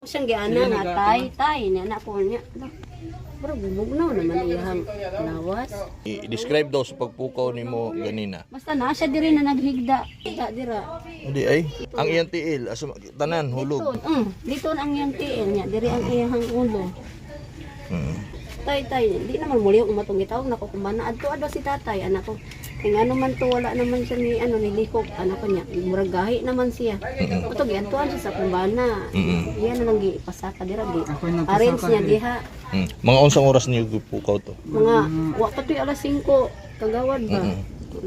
Siyang giana nga tay ni anak ko niya. Bro, bumugnaw naman iyang lawas. I-describe daw sa pagpukaw nimo ganina. Basta na siya diri na naghigda. Higda dira. Hindi ay ang iyang tiil asa tanan hulog. Dito ang iyang tiil niya, diri ang iyang ulo. Tay, di naman muli yung umatong gitawag na ko kumbana. Adto si tatay, anak ko. Kung ano man to, wala naman siya ni, nilikok, anak ko niya. Murag gahi naman siya. Ito, giantuan siya sa kumbana. Iyan na lang gipasaka dira, arrange niya diha. Mga unsang oras niyo pukaw to? Mga, wakto alas 5, kagawad ba?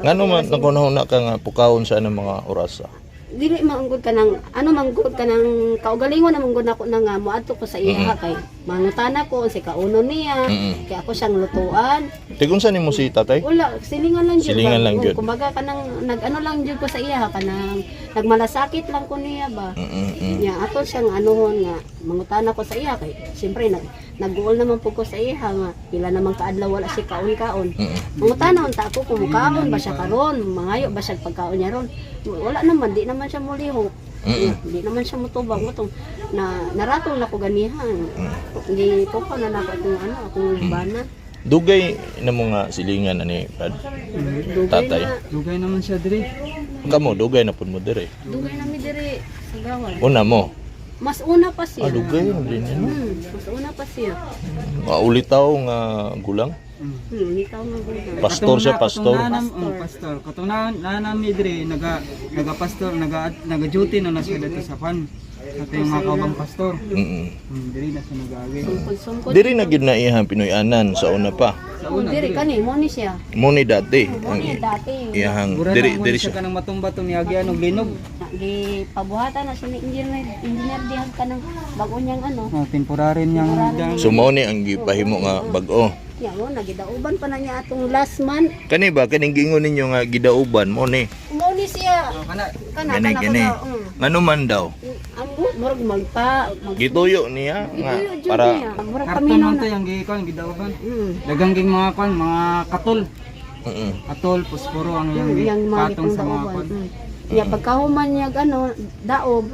Ngano man nakunahuna ka nga pukawon sa anong mga orasa? Dili manggod ka ng manggod ka ng kaugalingon na manggod ako na nga moadto ko sa iya kay mangutana ko si kauno niya kay ako siyang lutuan. Tigun sa nimo si tatay? Wala, silingan lang jud. Silingan lang jud. Kumbaga kanang nag-ano lang jud ko sa iya kanang nagmalasakit lang ko niya ba. Nya ato siyang anuhon nga mangutana ko sa iya kay siyempre nag-goal naman po ko sa iya nga pila namang kaadlaw wala si kaon-kaon. Mangutana unta ako kung mukaon ba siya karon, mangayo ba siya pagkaon niya ron. Wala naman, di naman siya mulihok. Di naman siya mutubang mo na naratong na ko ganihan. Di po ko na nako akong bana. Dugay na mo nga silingan ani Brad. Tatay. Dugay naman siya diri. Kamo dugay na pud mo diri. Dugay na mi diri sa gawan. Una mo. Mas una pa siya. Dugay na din no. Mas una pa siya. Ulitaw nga gulang. Ulitaw nga gulang. Pastor siya, pastor. Pastor. Katong nanami diri naga-pastor, naga-duty na siya dito sa pan. Sa tayong mga kaubang pastor. Diri na siya nag-agi. Diri na gid na iyang Pinoy-anan sa una pa. Diri kani mo ni siya. Mo ni dati. Mo ni dati. Iyang diri siya kanang matumba tong niagi og linog. Di pabuhatan na siya ni engineer dihag kanang bago niyang Temporary niyang So mo ni ang gipahimo nga bag-o. Ya mo nagidauban pa na niya atong last month. Kani ba kaning gingon ninyo nga gidauban mo ni? Mo ni siya. Gani. Ngano man daw? Ang murag magpa Gituyo niya nga para karton man to yang gikon gidauban. Dagang ging mga kon, mga katol. Katol, posporo ang yang patong sa mga kon. Ya pagkahuman niya daob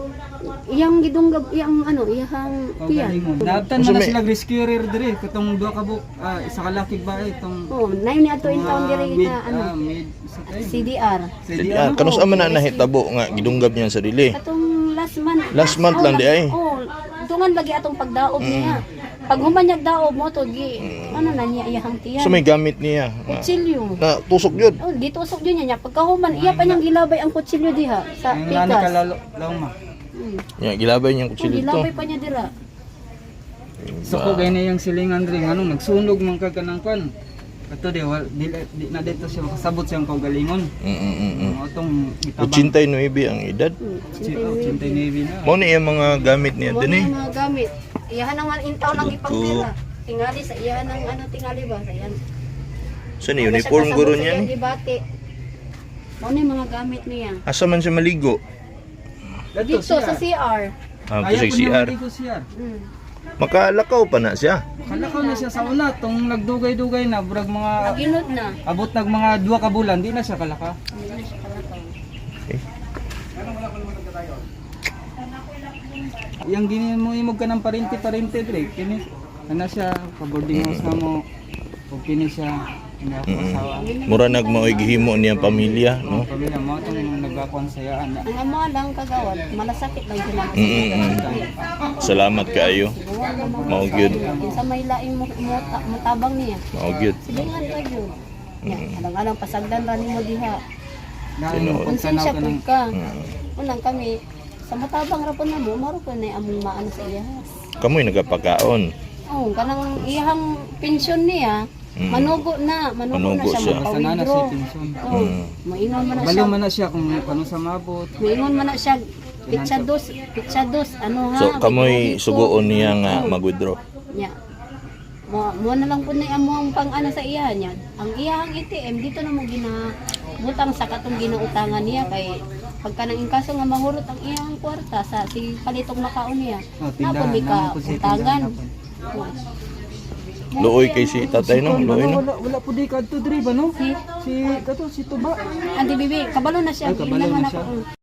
iyang gidunggab iyang iyang piyan. Naabtan man na sila rescuer diri katong duha ka buk isa ka lakig ba itong nay ni ato in town diri na CDR. Kanus man na nahitabo nga gidunggab niya sa dili. Katong last month lang di ay. Dungan lagi atong pagdaob niya. Pag humanyag daob mo to na niya iyang tiyan. So may gamit niya. Kutsilyo. Na tusok yun. Gitusok yun niya. Pagkahuman iya pa niyang gilabay ang kutsilyo diha sa pikas. Lawma. Ya, gilabay niyang kutsilyo to. Gilabay pa niya dira. So ko gani yung silingan ring nagsunog man kag kanang kon. Kato di na dito siya makasabot siyang kaugalingon. Atong itabang 89 ang edad. 89 na. Mo ni ang mga gamit niya dinhi. Mga gamit. Iyahan naman intaw lang ipangtira. Tingali sa iyahan ng tingali ba sa iyan. So ni uniform guro niya ni. Mo ni mga gamit niya. Asa man siya maligo? Dito sa CR. Sa CR. Makalakaw pa na siya. Makalakaw na siya sa una tong nagdugay-dugay na burag mga Naginod na. abot nag mga 2 ka bulan di na siya kalaka. Yang gini mo imog ka ng parente dire kini ana siya pa-boarding house na mo ug kini siya nga asawa. Mura nagmaoy gihimo niyang pamilya, no? Pamilya mo tong nagakonsayaan na. Ang amo lang kagawad, malasakit lang sila. Salamat kaayo. Mao gyud. Sa may laing mo tabang niya. Mao gyud. Silingan ka gyud. Ya, alang-alang pasagdan ra nimo diha. Tinuod. Konsensya pud ka. Unang kami sa matabang ra po na mo, maro po na among maano sa iya. Kamoy nagapakaon. Oh, kanang iyang pensyon niya, manugo na siya Makawithdraw. Oh, maingon man na Baliw siya. man na siya kung paano sa mabot. Maingon man na siya pitsa dos, ano ha. So kamoy sugoon niya nga mag-withdraw. Nya. Mo na lang po na among pang-ana sa iya niya. Ang iyang ATM dito na mo ginabutang sa katong ginautangan niya kay pagka nang inkaso nga mahurot ang iyang kwarta sa si kalitong makaon niya. Napon mi ka utangan. Luoy kay si tatay no, luoy no. Wala po di kadto diri ba no? Si kato si Tuba. Andi bibi, kabalo na siya. Ay, kabalo na Ginaman siya. ako.